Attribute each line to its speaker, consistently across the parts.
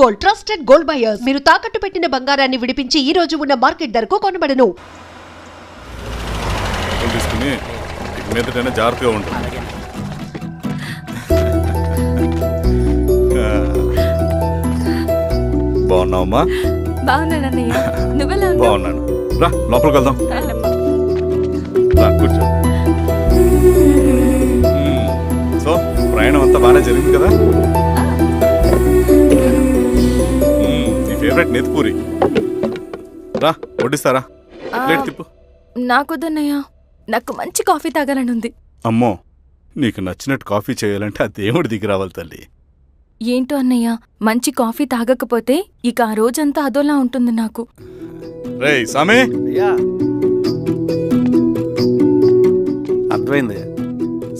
Speaker 1: Gold, trusted gold buyers. మీరు తాకట్టు పెట్టిన బంగారాన్ని విడిపించి ఈ రోజు ఉన్న మార్కెట్ ధరకు కొనబడను.
Speaker 2: తీసుకుని మీదటైనా జాగ్రత్తగా ఉంటుంది. బాగున్నావమ్మా?
Speaker 3: బాగున్నానన్నయ్య, నువ్వెలా ఉన్నావు?
Speaker 2: బాగున్నాను. రా లోపలికి వెళ్దాం. రా కూర్చో. సో ప్రయాణం అంతా బాగానే జరిగింది కదా? నీ ఫేవరెట్ నెత్తిపూరి. రా వడ్డిస్తారా? ప్లేట్ తిప్పు.
Speaker 3: నాకొద్దన్నయ్య, నాకు మంచి కాఫీ తాగాలని ఉంది.
Speaker 2: అమ్మో, నీకు నచ్చినట్టు కాఫీ చేయాలంటే ఆ దేవుడి దిగి రావాలి తల్లి.
Speaker 3: ఏంటో అన్నయ్య, మంచి కాఫీ తాగకపోతే ఇక ఆ రోజంతా అదోలా ఉంటుంది నాకు.
Speaker 2: రేయ్ సామే,
Speaker 4: అర్థమైంది.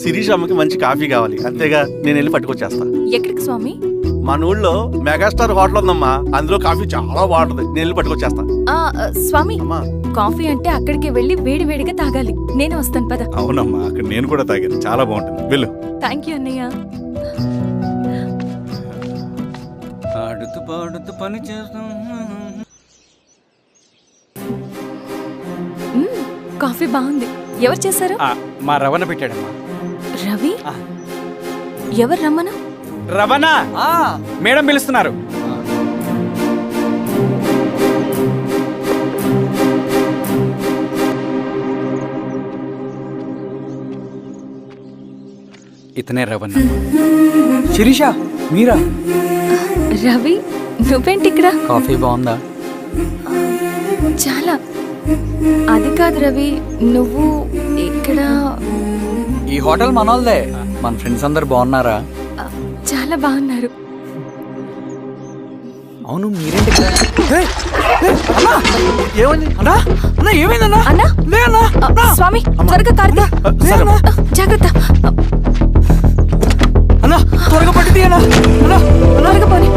Speaker 4: శిరీష్ అమ్మకి మంచి కాఫీ కావాలి, అంతేగా నేను వెళ్ళి పట్టుకొచ్చేస్తా.
Speaker 3: ఎక్కడికి స్వామి?
Speaker 4: మన ఊళ్ళో మెగాస్టార్ హోటల్ ఉందమ్మా, అందులో కాఫీ చాలా బాగుంటుంది, నేను వెళ్ళి పట్టుకొచ్చేస్తా.
Speaker 3: స్వామి,
Speaker 4: అమ్మా
Speaker 3: కాఫీ అంటే అక్కడికి వెళ్ళి వేడి వేడిగా తాగాలి. నేను వస్తాను పద.
Speaker 2: అవునమ్మా, అక్కడ నేను కూడా తాగాను, చాలా బాగుంటుంది. వెళ్ళు.
Speaker 3: థ్యాంక్ యూ అన్నయ్య.
Speaker 5: ఆడుతూ పాడుతూ పని చేస్తాం.
Speaker 3: కాఫీ బాగుంది. ఎవరు చేశారు?
Speaker 5: మా రవణ పెట్టాడమ్మా.
Speaker 3: రవి? ఎవరు రమ్మన?
Speaker 5: రవణ మేడం పిలుస్తున్నారు. ఇతనే రవణ. శిరీష మీరా?
Speaker 3: రవి, నువ్వేంటి ఇక్కడ?
Speaker 5: కాఫీ బాగుందా?
Speaker 3: చాలా. అది కాదు రవి, నువ్వు ఇక్కడ?
Speaker 5: ఈ హోటల్ మనోల్దే. మన ఫ్రెండ్స్ అందరు బాగున్నారా?
Speaker 3: చాలా బాగున్నారు.
Speaker 5: అవును, మీరేంటి ఇక్కడ?
Speaker 4: ఏమైంది
Speaker 5: అన్నా? అన్నా ఏమైందన్నా?
Speaker 3: అన్నా?
Speaker 5: లే అన్నా.
Speaker 3: స్వామి త్వరగా కారుతా. జాగ్రత్త.
Speaker 5: అన్నా త్వరగా పట్టిది అన్నా. అన్నా
Speaker 3: త్వరగా పోనీ.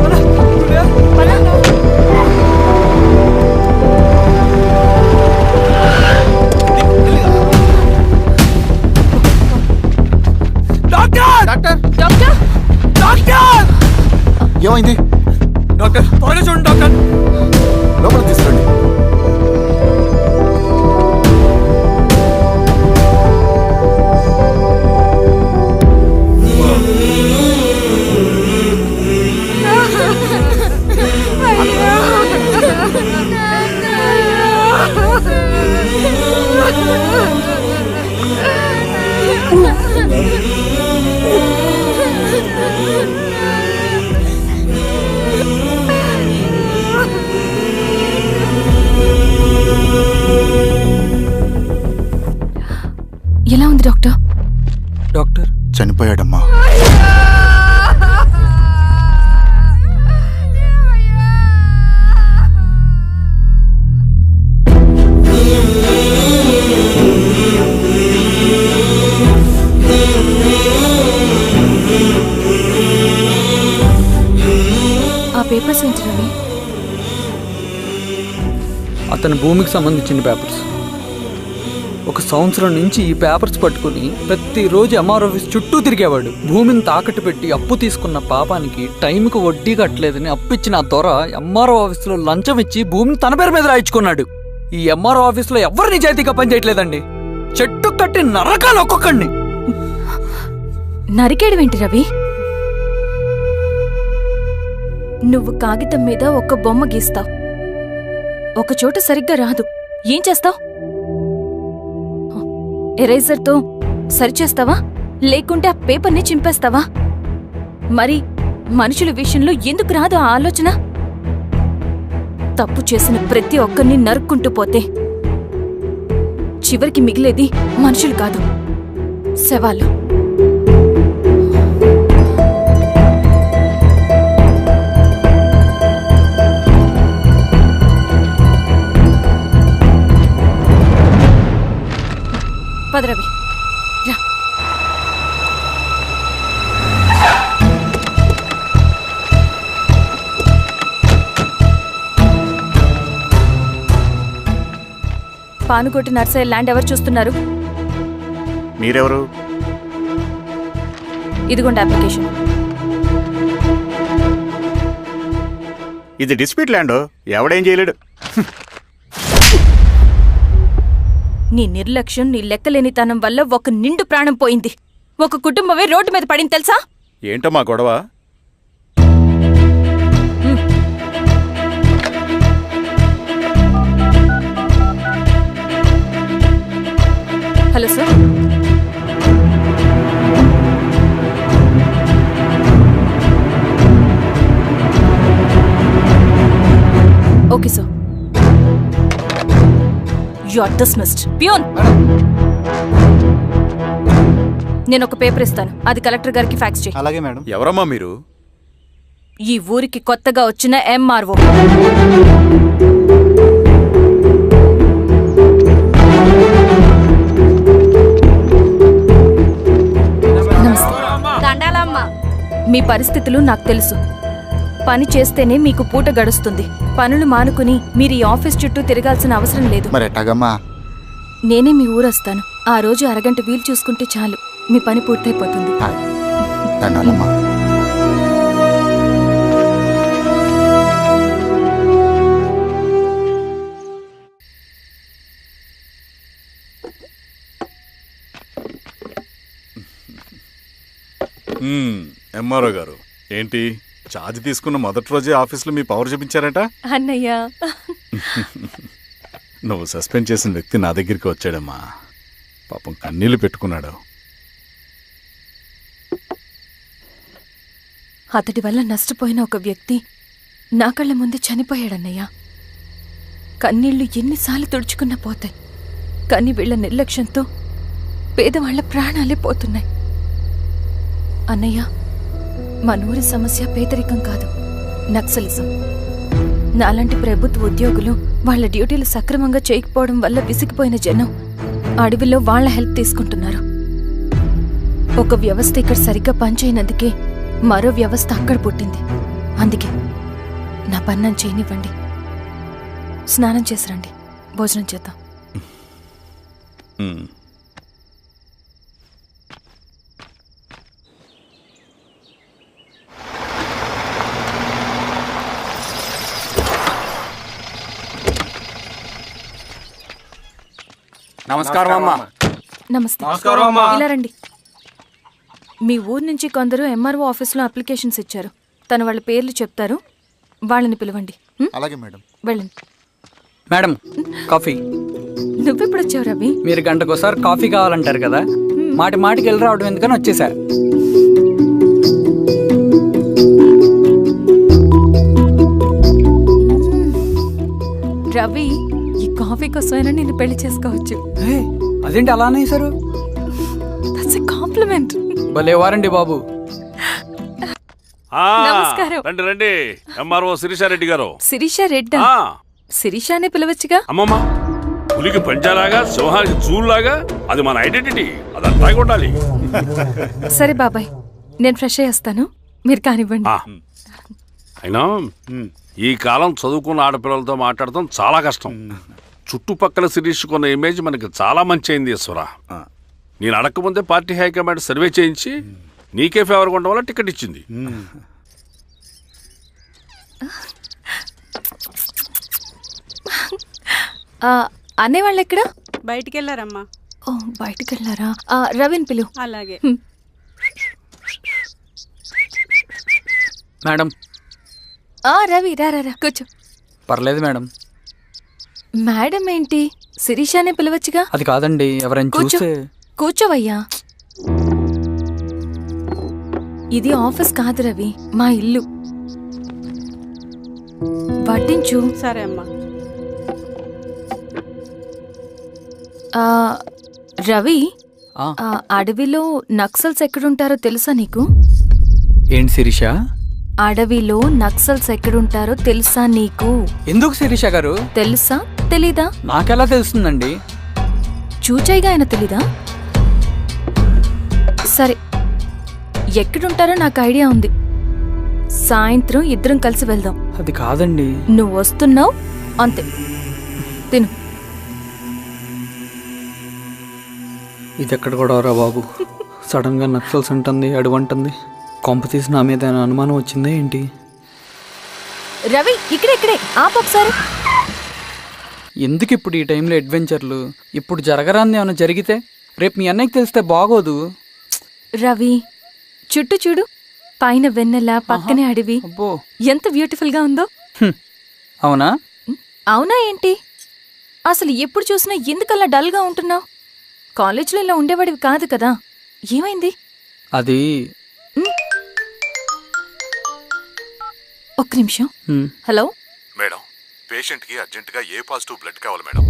Speaker 4: ఏమైంది
Speaker 5: డాక్టర్? త్వరగా చూడండి డాక్టర్.
Speaker 4: లోపల తీసుకురండి.
Speaker 3: ఎలా ఉంది డాక్టర్?
Speaker 5: డాక్టర్
Speaker 4: చనిపోయాడమ్మా.
Speaker 3: ఆ పేపర్స్ ఏంటి రవి?
Speaker 5: అతని భూమికి సంబంధించిన పేపర్స్. ఒక సంవత్సరం నుంచి ఈ పేపర్స్ పట్టుకుని ప్రతిరోజు ఎంఆర్ ఆఫీస్ చుట్టూ తిరిగేవాడు. భూమిని తాకట్టు పెట్టి అప్పు తీసుకున్న పాపానికి టైంకి వడ్డీ కట్టలేదని అప్పిచ్చిన ఆ దొర ఎంఆర్ఓ ఆఫీస్లో లంచం ఇచ్చి భూమిని తన పేరు మీద రాయించుకున్నాడు. ఈ ఎంఆర్ఓ ఆఫీస్లో ఎవరు నిజాయితీగా పనిచేయట్లేదండి. చెట్టు కట్టి నరకాలు ఒక్కొక్కడిని.
Speaker 3: నరికేడవేంటి రవి? నువ్వు కాగితం మీద ఒక బొమ్మ గీస్తావు, ఒక చోట సరిగ్గా రాదు, ఏం చేస్తావు? ఎరేజర్తో సరిచేస్తావా, లేకుంటే ఆ పేపర్ని చింపేస్తావా? మరి మనుషుల విషయంలో ఎందుకు రాదు ఆ ఆలోచన? తప్పు చేసిన ప్రతి ఒక్కరిని నరుక్కుంటూ పోతే చివరికి మిగిలేది మనుషులు కాదు, శవాలు. పదరవి రా. పానుకోటి నర్సయ్య ల్యాండ్ ఎవరు చూస్తున్నారు?
Speaker 4: మీరెవరు?
Speaker 3: ఇదిగోండి అప్లికేషన్.
Speaker 2: ఇది డిస్ప్యూట్ ల్యాండ్, ఎవడేం చేయలేడు.
Speaker 3: నీ నిర్లక్ష్యం, నీ లెక్కలేనితనం వల్ల ఒక నిండు ప్రాణం పోయింది. ఒక కుటుంబమే రోడ్డు మీద పడింది తెలుసా?
Speaker 2: ఏంటో మా గొడవ?
Speaker 3: Hello sir. Okay sir. You are dismissed. Peon, నేను ఒక పేపర్ ఇస్తాను, అది కలెక్టర్ గారికి ఫ్యాక్స్ చేయి.
Speaker 6: అలాగే మేడం.
Speaker 2: ఎవరమ్మా మీరు?
Speaker 3: ఈ ఊరికి కొత్తగా వచ్చిన ఎంఆర్ఓ. మీ పరిస్థితులు నాకు తెలుసు. పని చేస్తేనే మీకు పూట గడుస్తుంది. పనులు మానుకుని మీరు ఈ ఆఫీస్ చుట్టూ తిరగాల్సిన అవసరం లేదు.
Speaker 6: మరి ఎట్టాగమ్మా?
Speaker 3: నేనే మీ ఊరొస్తాను. ఆ రోజు అరగంట వీలు చూసుకుంటే చాలు, మీ పని పూర్తయిపోతుంది.
Speaker 6: దండాలమ్మా.
Speaker 2: ఎంఆర్ఓ గారు, ఏంటి ఛార్జ్ తీసుకున్న మొదటి రోజే ఆఫీస్లో మీ పవర్ చూపించారట?
Speaker 3: అన్నయ్య,
Speaker 2: నువ్వు సస్పెండ్ చేసిన వ్యక్తి నా దగ్గరికి వచ్చాడమ్మా. పాపం కన్నీళ్లు పెట్టుకున్నాడు.
Speaker 3: అతడి వల్ల నష్టపోయిన ఒక వ్యక్తి నా కళ్ళ ముందే చనిపోయాడన్నయ్య. కన్నీళ్లు ఎన్నిసార్లు తుడుచుకున్నా పోతాయి, కానీ వీళ్ల నిర్లక్ష్యంతో పేదవాళ్ల ప్రాణాలే పోతున్నాయి. అన్నయ్య, మనూరి సమస్య పేదరికం కాదు, నక్సలిజం. నాలాంటి ప్రభుత్వ ఉద్యోగులు వాళ్ల డ్యూటీలు సక్రమంగా చేయకపోవడం వల్ల విసిగిపోయిన జనం అడవిలో వాళ్ల హెల్ప్ తీసుకుంటున్నారు. ఒక వ్యవస్థ ఇక్కడ సరిగ్గా పనిచేయనందుకే మరో వ్యవస్థ అక్కడ పుట్టింది. అందుకే నా పన్నం చేయనివ్వండి. స్నానం చేసి రండి, భోజనం చేద్దాం.
Speaker 6: నమస్కారం అమ్మా.
Speaker 3: నమస్తే. ఇలా రండి. మీ ఊరు నుంచి కొందరు ఎంఆర్ఓ ఆఫీస్లో అప్లికేషన్స్ ఇచ్చారు. తను వాళ్ళ పేర్లు చెప్తారు, వాళ్ళని పిలవండి.
Speaker 6: అలాగే మేడం.
Speaker 3: వెళ్ళండి.
Speaker 5: Madam, coffee.
Speaker 3: నువ్వెప్పుడు వచ్చావు రవి?
Speaker 5: మీరు గంటకోసారి కాఫీ కావాలంటారు కదా, మాటి మాటికి వెళ్ళి రావడం ఎందుకని వచ్చేసా.
Speaker 3: రవి, ఈ కాఫీ కోసమైనా నేను పెళ్లి చేసుకోవచ్చు.
Speaker 5: అదేంటి అలా అనేసారు?
Speaker 3: That's a compliment.
Speaker 5: భలేవారండి బాబు.
Speaker 3: నమస్కారం.
Speaker 7: రండి రండి. ఎంఆర్ఓ శిరీషారెడ్డి గారు.
Speaker 3: శిరీష రెడ్డా? శిరీష అనే పిలవచ్చుగా.
Speaker 7: అమ్మమ్మ, పులికి పంచాలాగా, సింహానికి జూల్లాగా అది మన ఐడెంటిటీ, అదంతా ఉండాలి.
Speaker 3: సరే బాబాయ్, నేను ఫ్రెష్ అయ్యేస్తాను, మీరు కానివ్వండి.
Speaker 7: అయినా ఈ కాలం చదువుకున్న ఆడపిల్లలతో మాట్లాడటం చాలా కష్టం. చుట్టుపక్కల శిరీష్ కొన్న ఇమేజ్ మనకి చాలా మంచి అయింది ఈశ్వర. నేను అడగకముందే పార్టీ హైకమాండ్ సర్వే చేయించి నీకే ఫేవర్గా ఉండడం వల్ల టికెట్ ఇచ్చింది.
Speaker 3: అనేవాళ్ళు ఎక్కడ?
Speaker 8: బయటికి వెళ్ళారమ్మా.
Speaker 3: ఓ, బయటికి వెళ్ళారా? రవిని పిలు.
Speaker 8: అలాగే.
Speaker 5: మేడం.
Speaker 3: రవి రా రా, కూర్చో.
Speaker 5: పర్లేదు మేడం.
Speaker 3: మేడం ఏంటి, శిరీషానే పిలవచ్చుగా.
Speaker 5: అది కాదండి, ఎవరైనా చూస్తే.
Speaker 3: కూర్చోవయ్యా. ఇది ఆఫీస్ కాదు రవి, మా ఇల్లు. వడ్డించు.
Speaker 8: సరే అమ్మా.
Speaker 3: రవి, అడవిలో నక్సల్స్ ఎక్కడుంటారో తెలుసా నీకు?
Speaker 5: ఏంటి శిరీష?
Speaker 3: అడవిలో నక్సల్స్ ఎక్కడుంటారో తెలుసా నీకు?
Speaker 5: ఎందుకు శిరీష గారు?
Speaker 3: తెలుసా తెలీదా?
Speaker 5: నాకెలా తెలుస్తుందండి?
Speaker 3: చూచాయిగా ఆయన తెలీదా? సరే, ఎక్కడుంటారో నాకు ఐడియా ఉంది. సాయంత్రం ఇద్దరం కలిసి వెళ్దాం.
Speaker 5: అది కాదండి.
Speaker 3: నువ్వు వస్తున్నావు అంతే, తిను.
Speaker 5: ఇది ఎక్కడ కూడా రా బాబు, సడన్ గా నక్సల్స్ అంటుంది, అడువంటుంది. కొంప తీసి నా మీద అనుమానం వచ్చిందే ఏంటి?
Speaker 3: రవి ఇక్కడే ఆపు ఒకసారి.
Speaker 5: ఎందుకు ఇప్పుడు ఈ టైంలో అడ్వెంచర్లు? ఇప్పుడు జరగరాంది ఏమైనా జరిగితే రేపు మీ అన్నయ్యకి తెలిస్తే బాగోదు.
Speaker 3: రవి చుట్టూ చూడు, పైన వెన్నెల, పక్కనే అడవి.
Speaker 5: అబ్బో,
Speaker 3: ఎంత బ్యూటిఫుల్ గా ఉందో.
Speaker 5: అవునా?
Speaker 3: అవునా ఏంటి? అసలు ఎప్పుడు చూసినా ఎందుకలా డల్ గా ఉంటున్నావు? కాలేజీలో ఇలా ఉండేవాడివి కాదు కదా, ఏమైంది?
Speaker 5: అది
Speaker 3: ఒక్క నిమిషం. హలో
Speaker 8: మేడం, పేషెంట్కి అర్జెంటుగా ఏ పాజిటివ్ బ్లడ్ కావాలి మేడం.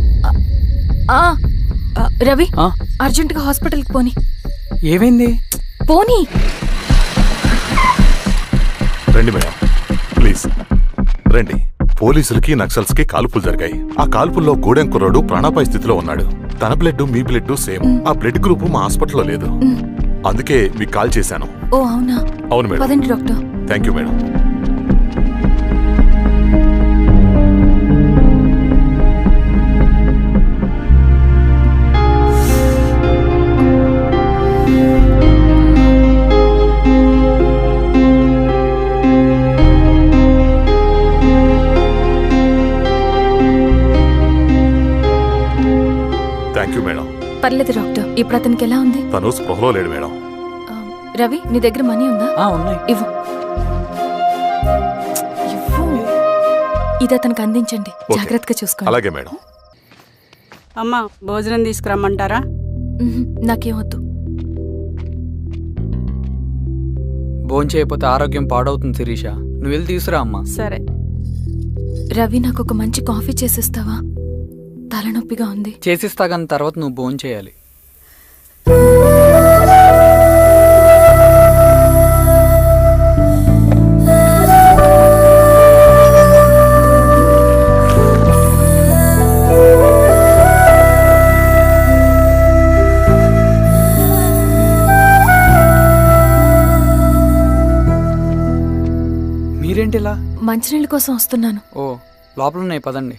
Speaker 3: రవి
Speaker 5: ఆ?
Speaker 3: అర్జెంటుగా హాస్పిటల్కి పోని.
Speaker 5: ఏమైంది?
Speaker 3: పోనీ.
Speaker 8: రండి మేడం, ప్లీజ్ రండి. పోలీసులకి నక్సల్స్కి కాల్పులు జరిగాయి. ఆ కాల్పుల్లో గూడెం కుర్రాడు ప్రాణాపాయ స్థితిలో ఉన్నాడు. తన బ్లడ్ మీ బ్లడ్ సేమ్. ఆ బ్లడ్ గ్రూప్ మా హాస్పిటల్లో లేదు, అందుకే మీకు కాల్ చేశాను.
Speaker 3: ఓ అవునా?
Speaker 8: అవును మేడం.
Speaker 3: పదండి doctor.
Speaker 8: Thank you madam. Thank you madam.
Speaker 3: పర్లేదు డాక్టర్, ఇప్పుడు అతనికి ఎలా ఉంది?
Speaker 8: తను స్పృహలో లేడు మేడం.
Speaker 3: రవి నీ దగ్గర మనీ ఉందా?
Speaker 5: ఉన్నాయి.
Speaker 3: ఇవ్వు. ఇది అతనికి అందించండి,
Speaker 8: ఓకే.
Speaker 3: జాగ్రత్తగా చూసుకోండి.
Speaker 8: అలాగే మేడం.
Speaker 9: అమ్మా భోజనం తీసుకురమ్మంటారా?
Speaker 3: నాకేం వద్దు.
Speaker 5: భోంచేయకపోతే ఆరోగ్యం పాడవుతుంది శిరీష. నువ్వు వెళ్ళి తీసురా అమ్మా.
Speaker 9: సరే.
Speaker 3: రవి నాకు ఒక మంచి కాఫీ చేసిస్తావా? తలనొప్పిగా ఉంది.
Speaker 5: చేసిస్తా కానీ తర్వాత నువ్వు భోంచేయాలి. మీరేంటిలా?
Speaker 3: మంచినీళ్ళ కోసం వస్తున్నాను.
Speaker 5: ఓ, లోపల ఉన్నాయి, పదండి.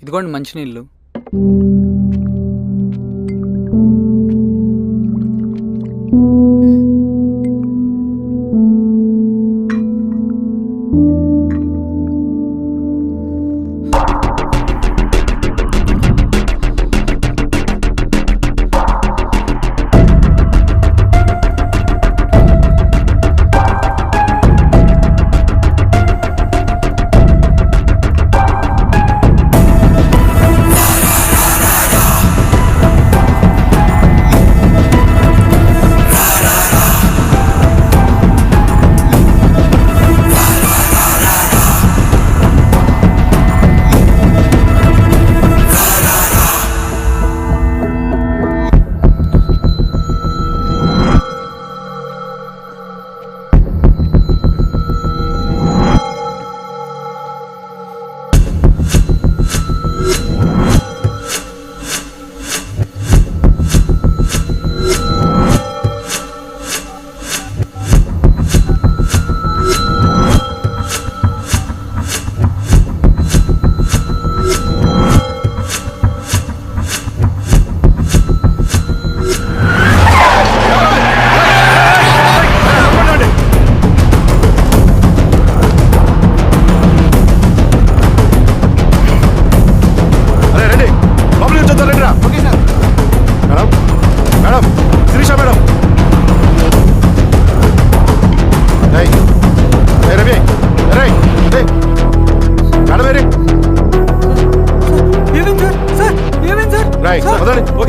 Speaker 5: ఇదిగోండి మంచినీళ్ళు.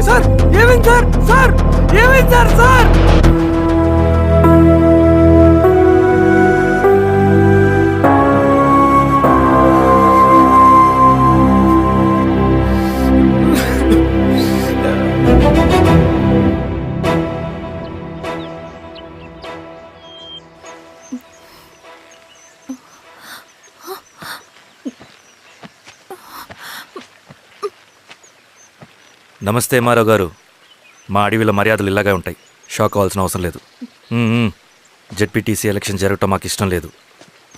Speaker 5: సార్ ఏమైంది సార్? సార్ ఏమైంది సార్? సార్
Speaker 10: నమస్తే మారావు గారు. మా అడవిలో మర్యాదలు ఇలాగే ఉంటాయి. షాక్ అవ్వాల్సిన అవసరం లేదు. జెడ్పీటీసీ ఎలక్షన్ జరగటం మాకు ఇష్టం లేదు.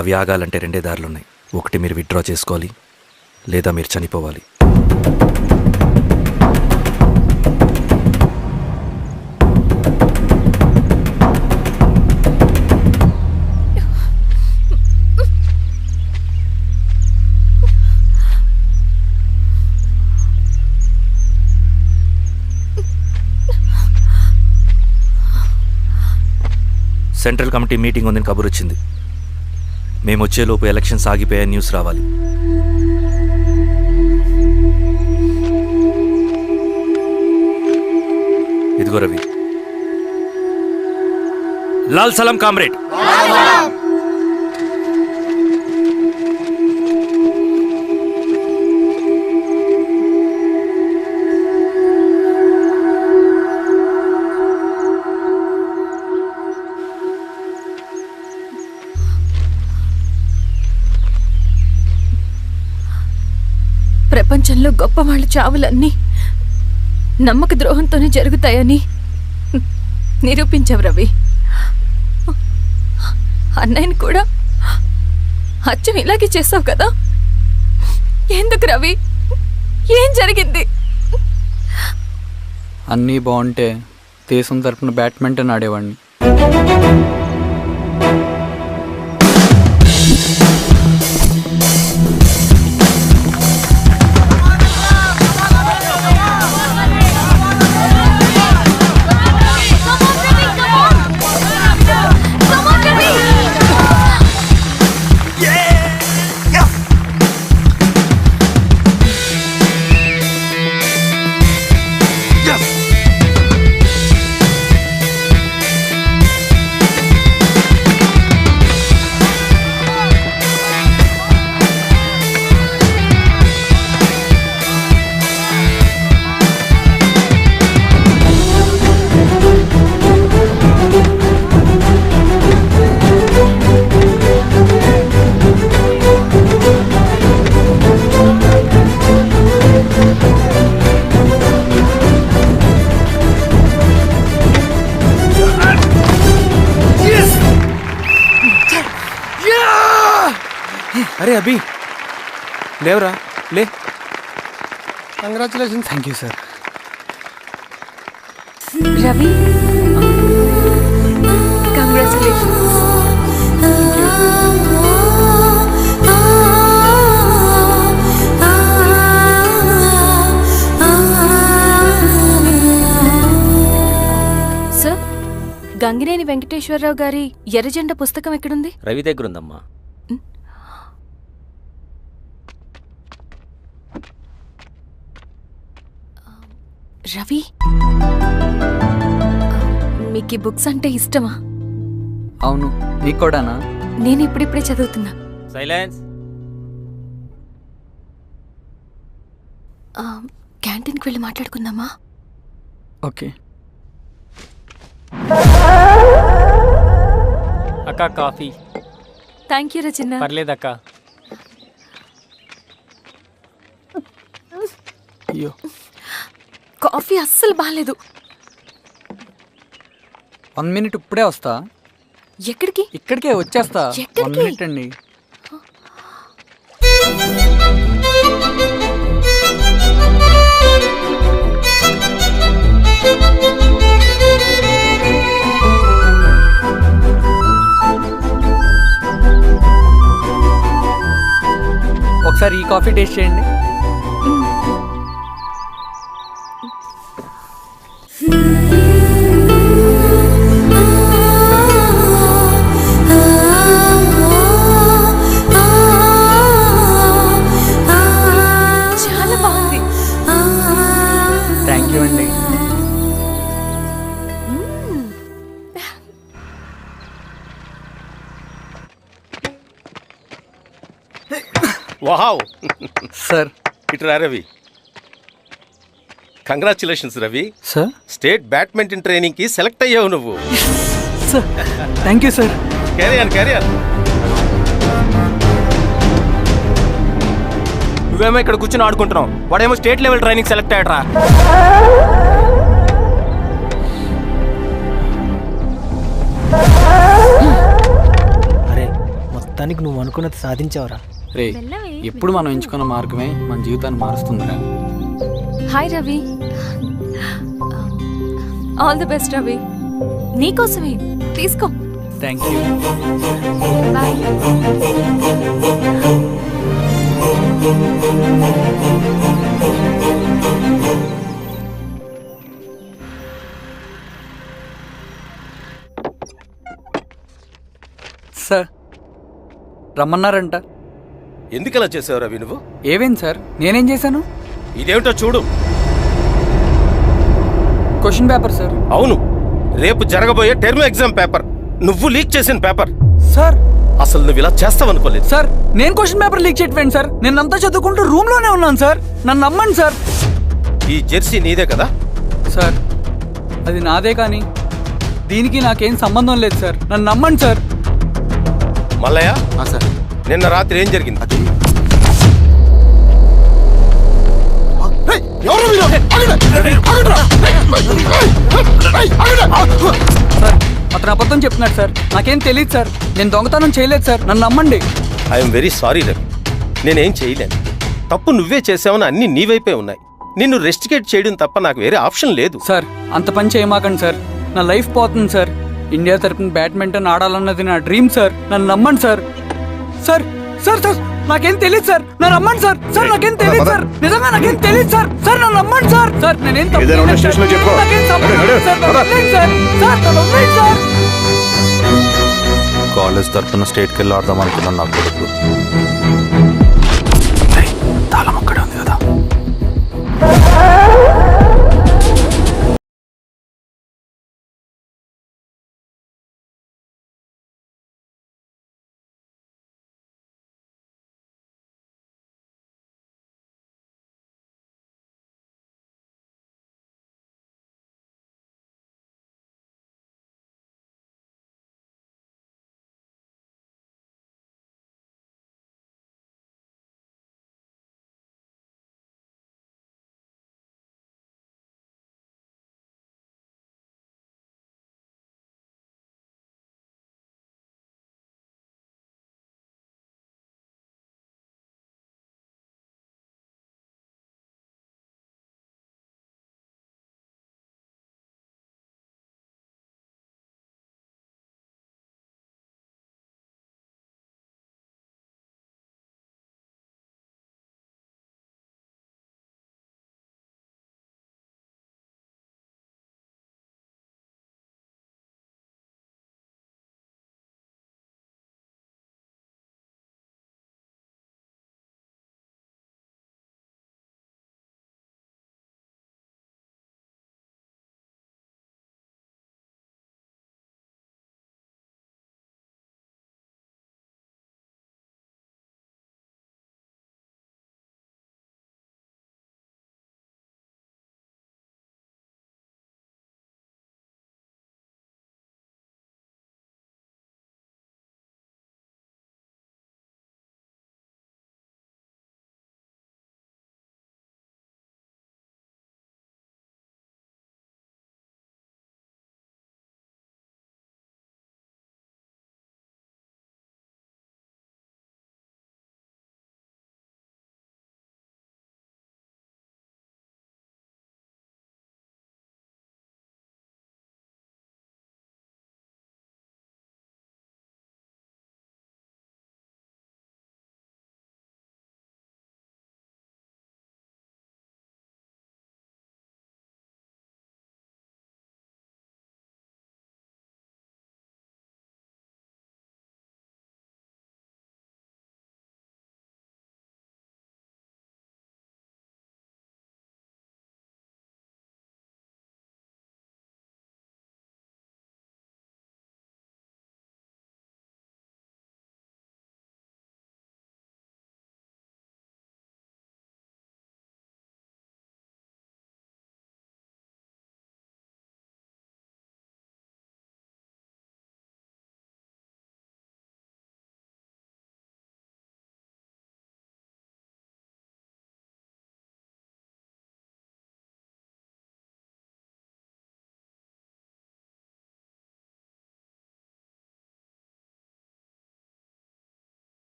Speaker 10: అవి ఆగాలంటే రెండే దారులున్నాయి. ఒకటి మీరు విత్డ్రా చేసుకోవాలి, లేదా మీరు చనిపోవాలి. సెంట్రల్ కమిటీ మీటింగ్ ఉందని కబురు వచ్చింది. మేము వచ్చేలోపు ఎలక్షన్స్ ఆగిపోయే న్యూస్ రావాలి. ఇదిగో రవి. లాల్ సలాం కామ్రేడ్.
Speaker 3: ప్రపంచంలో గొప్పవాళ్ళ చావులన్నీ నమ్మక ద్రోహంతోనే జరుగుతాయని నిరూపించావు రవి. అన్నయ్యని కూడా అచ్చం ఇలాగే చేస్తావు కదా? ఎందుకు రవి? ఏం జరిగింది?
Speaker 5: అన్నీ బాగుంటే దేశం తరపున బ్యాడ్మింటన్ ఆడేవాడిని.
Speaker 11: అరే అభి, లేవరా, లే.
Speaker 5: Congratulation. Thank you sir.
Speaker 3: Ravi, congratulation. Sir, Gangineni Venkateswara Rao గారి ఎర్రజెండ పుస్తకం ఎక్కడుంది?
Speaker 10: రవి దగ్గర ఉందమ్మా.
Speaker 3: రవి, మీకు ఈ బుక్స్ అంటే ఇష్టమా?
Speaker 5: అవును, నీకు కూడానా?
Speaker 3: నేను ఇప్పుడిప్పుడే చదువుతున్నా.
Speaker 10: సైలెన్స్.
Speaker 3: క్యాంటీన్కి వెళ్ళి మాట్లాడుకుందామా?
Speaker 5: ఓకే.
Speaker 11: అక్క కాఫీ.
Speaker 3: థ్యాంక్ యూ రచన.
Speaker 11: పర్లేదక్క.
Speaker 5: అయ్యో,
Speaker 3: కాఫీ అస్సలు బాగాలేదు.
Speaker 5: 1 minute ఇప్పుడే వస్తా.
Speaker 3: ఎక్కడికి?
Speaker 5: ఇక్కడికే వచ్చేస్తా. 1 minute అండి. ఒకసారి ఈ కాఫీ టేస్ట్ చేయండి.
Speaker 3: చాలా బాగుంది.
Speaker 5: థ్యాంక్ యూ అండి.
Speaker 4: Wow
Speaker 5: sir.
Speaker 4: ఇట్రా Ravi. Congratulations Ravi.
Speaker 5: Sir,
Speaker 4: state badminton training కి సెలెక్ట్ అయ్యావు నువ్వు.
Speaker 5: Sir thank you sir.
Speaker 4: Career.
Speaker 11: నువ్వేమో ఇక్కడ కూర్చొని ఆడుకుంటున్నావు, వాడేమో స్టేట్ లెవెల్ ట్రైనింగ్ సెలెక్ట్ అయ్యాడ్రా.
Speaker 12: అరే, మొత్తానికి నువ్వు అనుకున్నది సాధించావురా.
Speaker 5: రే, ఎప్పుడు మనం ఎంచుకున్న మార్గమే మన జీవితాన్ని మారుస్తుందిరా.
Speaker 3: Hi Ravi. All the best Ravi. నీకోసమే, తీసుకో.
Speaker 5: Thank you.
Speaker 3: బాయ్.
Speaker 5: సార్ రమ్మన్నారంట.
Speaker 11: ఎందుకు అలా చేసావు రవి నువ్వు?
Speaker 5: ఏవేంటి సార్, నేనేం చేశాను?
Speaker 11: ఇదేమిటో చూడు.
Speaker 5: Question paper sir.
Speaker 11: అవును, రేపు జరగబోయే టర్మ్ ఎగ్జామ్ పేపర్. నువ్వు లీక్ చేసిన పేపర్.
Speaker 5: సార్
Speaker 11: అసలు నువ్వు ఇలా చేస్తావనుకోలేదు.
Speaker 5: సార్ నేను క్వశ్చన్ పేపర్ లీక్ చేయట్లేండి సార్. నేనంతా చదువుకుంటూ రూమ్లోనే ఉన్నాను సార్. నన్ను నమ్మండి సార్.
Speaker 11: ఈ జెర్సీ నీదే కదా?
Speaker 5: సార్ అది నాదే, కానీ దీనికి నాకేం సంబంధం లేదు సార్. నన్ను నమ్మండి సార్.
Speaker 11: మల్లయ్య,
Speaker 6: సార్
Speaker 11: నిన్న రాత్రి ఏం జరిగింది?
Speaker 6: అది
Speaker 5: సార్ అతను అబద్ధం చెప్తున్నాడు సార్. నాకేం తెలియదు సార్. నేను దొంగతనం చేయలేదు సార్. నన్ను నమ్మండి.
Speaker 11: ఐఎమ్ వెరీ సారీ రవి, నేనేం చేయలేను. తప్పు నువ్వే చేసావని అన్ని నీ వైపే ఉన్నాయి. నిన్ను రెస్టికేట్ చేయడం తప్ప నాకు వేరే ఆప్షన్ లేదు.
Speaker 5: సార్ అంత పని చేయమాకండి సార్. నా లైఫ్ పోతుంది సార్. ఇండియా తరపున బ్యాడ్మింటన్ ఆడాలన్నది నా డ్రీమ్ సార్. నన్ను నమ్మండి సార్. సార్ సార్ సార్ నాకేం తెలియదు సార్. నన్ను నమ్మండి సార్. సార్ నాకేం తెలియదు సార్. నిజంగా నాకేం తెలియదు సార్. సార్ నన్ను నమ్మండి సార్. సార్ నేనేం తప్పు చేయలేదు సార్. నాకేం సంబంధం లేదు సార్. నన్ను వదిలేయండి సార్. సార్ నన్ను వదిలేయండి సార్.
Speaker 10: కాలేజ్ తరఫున స్టేట్కి వెళ్ళి ఆడదాం అనుకున్నాను. నా కొడుకు తాళం అక్కడే ఉంది కదా.